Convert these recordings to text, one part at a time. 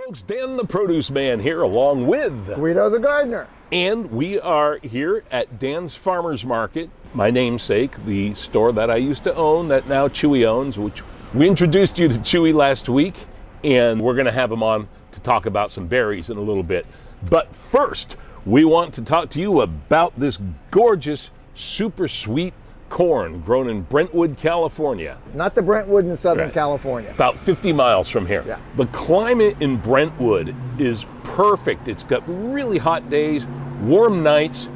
folks, Dan the Produce Man here along with Guido the Gardener. And we are here at Dan's Farmers Market, my namesake, the store that I used to own that now Chewy owns, which we introduced you to Chewy last week, and we're gonna have him on to talk about some berries in a little bit. But first, we want to talk to you about this gorgeous, super sweet corn grown in Brentwood, California. Not the Brentwood in Southern Right. California. About 50 miles from here. Yeah. The climate in Brentwood is perfect. It's got really hot days, warm nights,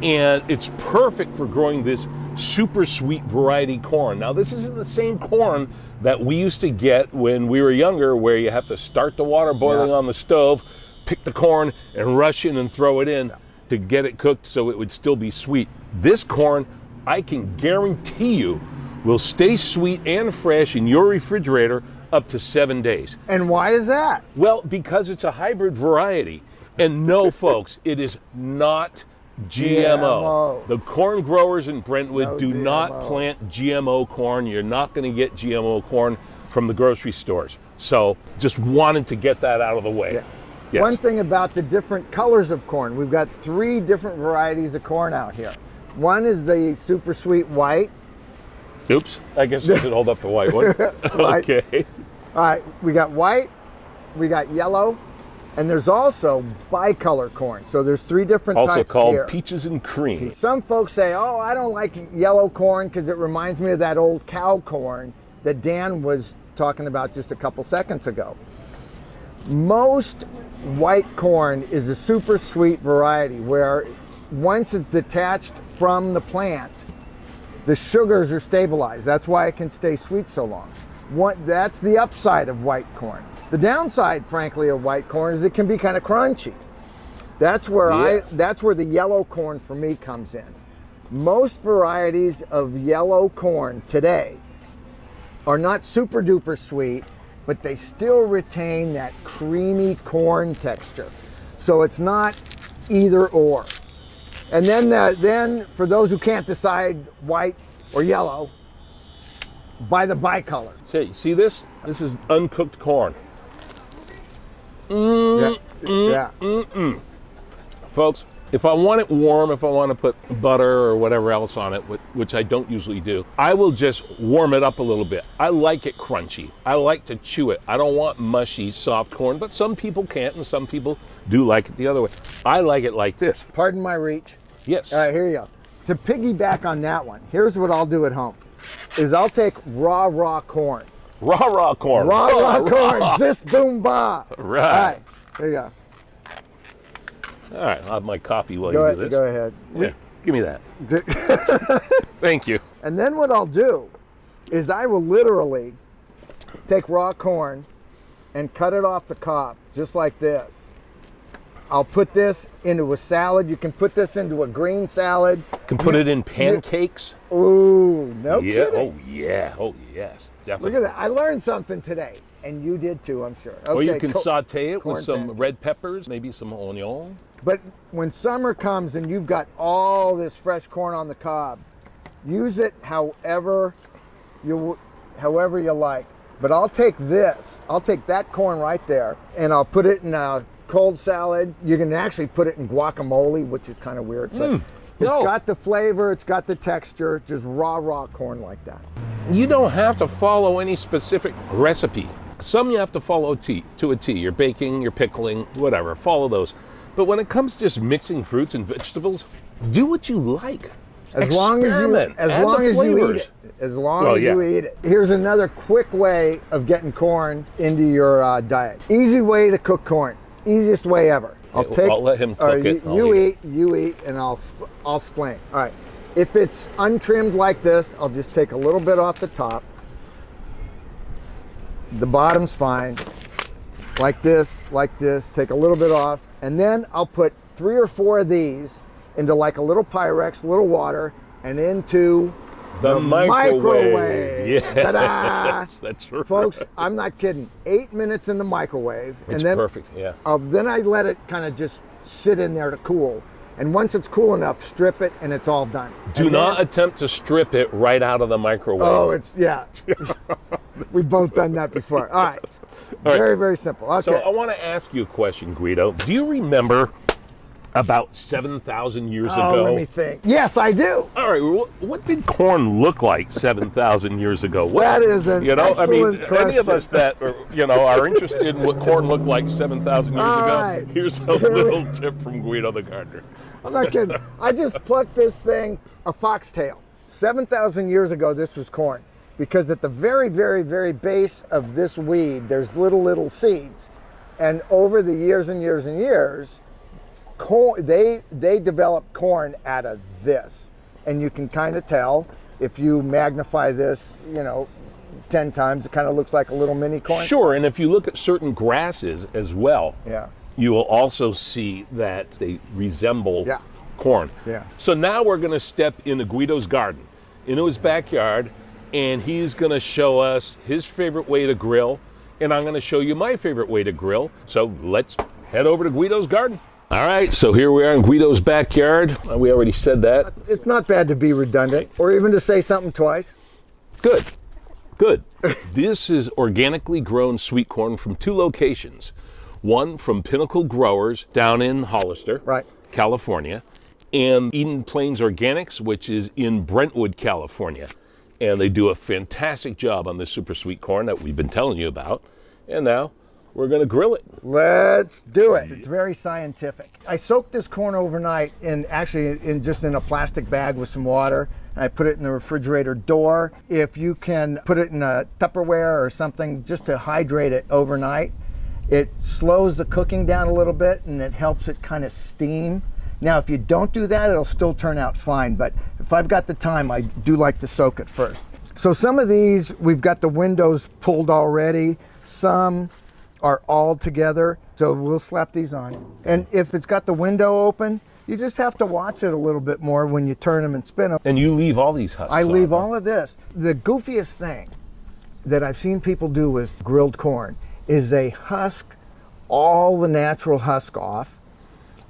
and it's perfect for growing this super sweet variety corn. Now, this isn't the same corn that we used to get when we were younger, where you have to start the water boiling on the stove, pick the corn, and rush in and throw it in to get it cooked so it would still be sweet. This corn, I can guarantee you, will stay sweet and fresh in your refrigerator up to 7 days. And why is that? Well, because it's a hybrid variety. And no, folks, it is not GMO. The corn growers in Brentwood do not plant GMO corn. You're not going to get GMO corn from the grocery stores. So just wanted to get that out of the way. Yeah. Yes. One thing about the different colors of corn, we've got 3 different varieties of corn out here. One is the super sweet white. Oops, I guess I should hold up the white one. Okay. All right, we got white, we got yellow, and there's also bicolor corn. So there's 3 different types here. Also called peaches and cream. Some folks say, oh, I don't like yellow corn because it reminds me of that old cow corn that Dan was talking about just a couple seconds ago. Most white corn is a super sweet variety where once it's detached from the plant, the sugars are stabilized. That's why it can stay sweet so long. That's the upside of white corn. The downside, frankly, of white corn is it can be kind of crunchy. That's where that's where the yellow corn for me comes in. Most varieties of yellow corn today are not super duper sweet, but they still retain that creamy corn texture. So it's not either or. And then for those who can't decide white or yellow, buy the bicolor. See this? This is uncooked corn. Folks, if I want it warm, if I want to put butter or whatever else on it, which I don't usually do, I will just warm it up a little bit. I like it crunchy. I like to chew it. I don't want mushy, soft corn, but some people can't, and some people do like it the other way. I like it like this. Pardon my reach. Yes. All right, here you go. To piggyback on that one, here's what I'll do at home, is I'll take raw corn. Raw corn. Raw corn. Zis boom ba. Right. All right, here you go. All right, I'll have my coffee while you do this. Go ahead. Yeah, give me that. Thank you. And then what I'll do is I will literally take raw corn and cut it off the cob, just like this. I'll put this into a salad. You can put this into a green salad. Can put it in pancakes. Ooh, no kidding. Oh yeah. Oh yes, definitely. Look at that. I learned something today, and you did too, I'm sure. Okay, or you can saute it with some pancake. red peppers, maybe some onion. But when summer comes and you've got all this fresh corn on the cob, use it however you like. But I'll take that corn right there, and I'll put it in a cold salad. You can actually put it in guacamole, which is kind of weird, but it's got the flavor, it's got the texture, just raw corn like that. You don't have to follow any specific recipe. Some you have to follow to a T. You're baking, you're pickling, whatever, follow those. But when it comes to just mixing fruits and vegetables, do what you like. As long as you eat it. As long as you eat it. Here's another quick way of getting corn into your diet. Easy way to cook corn. Easiest way ever. I'll let him cook it. You eat, and I'll explain. All right. If it's untrimmed like this, I'll just take a little bit off the top. The bottom's fine. Like this. Take a little bit off. And then I'll put 3 or 4 of these into like a little Pyrex, a little water, and into the microwave. Yes, that's right. Folks, I'm not kidding. 8 minutes in the microwave. It's and then perfect, yeah. Then I let it kind of just sit in there to cool. And once it's cool enough, strip it, and it's all done. Do not attempt to strip it right out of the microwave. Oh, yeah. We've both done that before. All right. Very, very simple. Okay. So I want to ask you a question, Guido. Do you remember about 7,000 years ago? Let me think. Yes, I do. All right. What did corn look like 7,000 years ago? That is an excellent question. Any of us that are interested in what corn looked like 7,000 years ago, right. here's a little tip from Guido the gardener. I'm not kidding. I just plucked this thing, a foxtail. 7,000 years ago, this was corn. Because at the very, very, very base of this weed, there's little seeds. And over the years and years and years, corn, they developed corn out of this. And you can kind of tell if you magnify this, 10 times, it kind of looks like a little mini corn. Sure, and if you look at certain grasses as well, yeah, you will also see that they resemble corn. Yeah. So now we're going to step into Guido's garden, into his backyard, and he's going to show us his favorite way to grill, and I'm going to show you my favorite way to grill. So let's head over to Guido's garden. All right, so here we are in Guido's backyard. We already said that. It's not bad to be redundant, or even to say something twice. Good. This is organically grown sweet corn from 2 locations. One from Pinnacle Growers down in Hollister, right, California, and Eden Plains Organics, which is in Brentwood, California. And they do a fantastic job on this super sweet corn that we've been telling you about. And now we're going to grill it. Let's do it. It's very scientific. I soaked this corn overnight in just in a plastic bag with some water. I put it in the refrigerator door. If you can put it in a Tupperware or something just to hydrate it overnight, it slows the cooking down a little bit and it helps it kind of steam. Now, if you don't do that, it'll still turn out fine, but if I've got the time, I do like to soak it first. So some of these, we've got the windows pulled already. Some are all together, so we'll slap these on. And if it's got the window open, you just have to watch it a little bit more when you turn them and spin them. And you leave all these husks I leave on, all of this. The goofiest thing that I've seen people do with grilled corn is they husk all the natural husk off,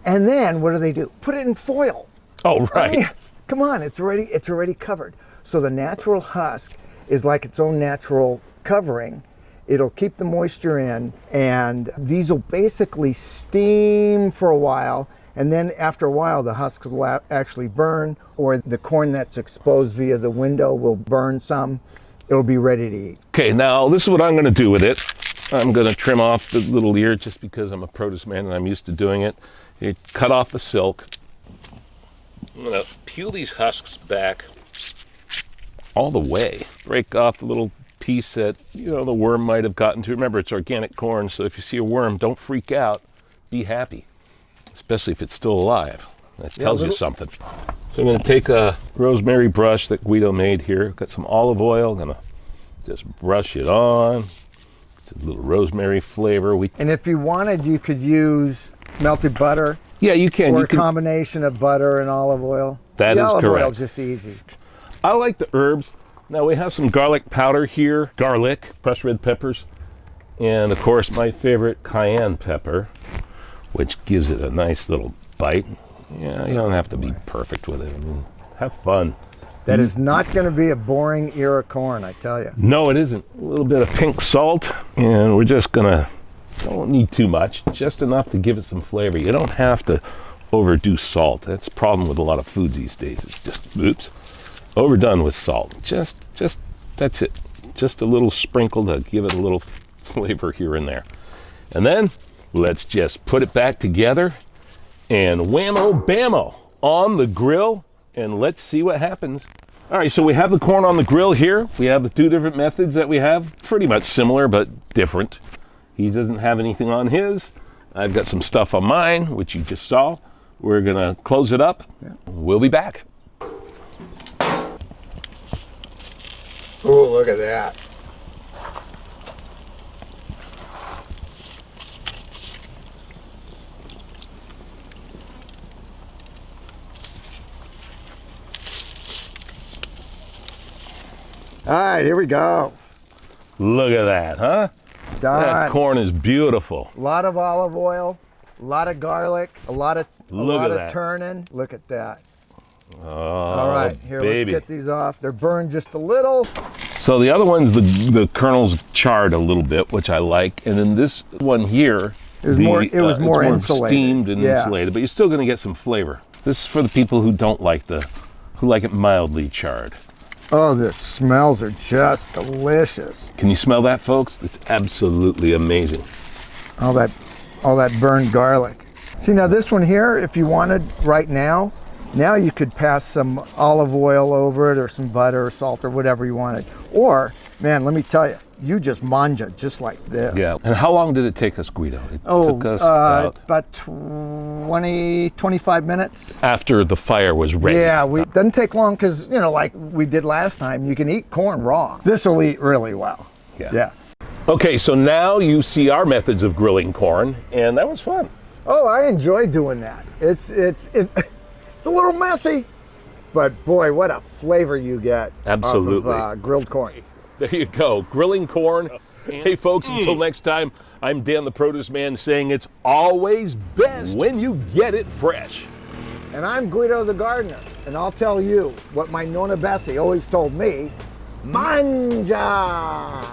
and then what do? Put it in foil. Oh, right. I mean, come on, it's already covered. So the natural husk is like its own natural covering. It'll keep the moisture in, and these will basically steam for a while, and then after a while the husks will actually burn, or the corn that's exposed via the window will burn some. It'll be ready to eat. Okay, now this is what I'm going to do with it. I'm going to trim off the little ear just because I'm a produce man and I'm used to doing it. You cut off the silk. I'm going to peel these husks back all the way. Break off the little piece that, the worm might have gotten to. Remember, it's organic corn, so if you see a worm, don't freak out. Be happy, especially if it's still alive. That tells you something. So I'm going to take a rosemary brush that Guido made here. Got some olive oil. I'm going to just brush it on. It's a little rosemary flavor. And if you wanted, you could use melted butter. Yeah, you can. Or a combination of butter and olive oil. That is correct. Olive oil is just easy. I like the herbs. Now we have some garlic powder here. Garlic, crushed red peppers, and of course my favorite cayenne pepper, which gives it a nice little bite. Yeah, you don't have to be perfect with it. I mean, have fun. That is not going to be a boring ear of corn, I tell you. No, it isn't. A little bit of pink salt, and we're just gonna, don't need too much, just enough to give it some flavor. You don't have to overdo salt. That's the problem with a lot of foods these days. It's just, overdone with salt. Just, that's it. Just a little sprinkle to give it a little flavor here and there. And then, let's just put it back together, and whammo bammo on the grill, and let's see what happens. All right, so we have the corn on the grill here. We have the 2 different methods that we have, pretty much similar, but different. He doesn't have anything on his. I've got some stuff on mine, which you just saw. We're gonna close it up. Yeah. We'll be back. Oh, look at that. All right, here we go. Look at that, huh? Done. That corn is beautiful. A lot of olive oil, A lot of garlic, a lot of that. turning. Look at that. Oh, All right, here, baby. let's get these off. They're burned just a little. So the other one's the kernels charred a little bit, which I like, and then this one here, It was it's more insulated. steamed and insulated, but you're still going to get some flavor. This is for the people who don't like who like it mildly charred. Oh, the smells are just delicious. Can you smell that, folks? It's absolutely amazing. All that burned garlic. See, now this one here, if you wanted right now you could pass some olive oil over it or some butter or salt or whatever you wanted. Or, man, let me tell you, you just manja just like this. Yeah. And how long did it take us, Guido? It took us about 20, 25 minutes. after the fire was ready. Yeah, it doesn't take long because, you know, like we did last time, you can eat corn raw. This will eat really well. Yeah. Okay, so now you see our methods of grilling corn, and that was fun. Oh, I enjoy doing that. It's a little messy, but boy, what a flavor you get. Absolutely. Off of, grilled corn. There you go, grilling corn. Hey folks, until next time, I'm Dan the Produce Man saying it's always best when you get it fresh. And I'm Guido the Gardener, and I'll tell you what my Nonna Bessie always told me, manja!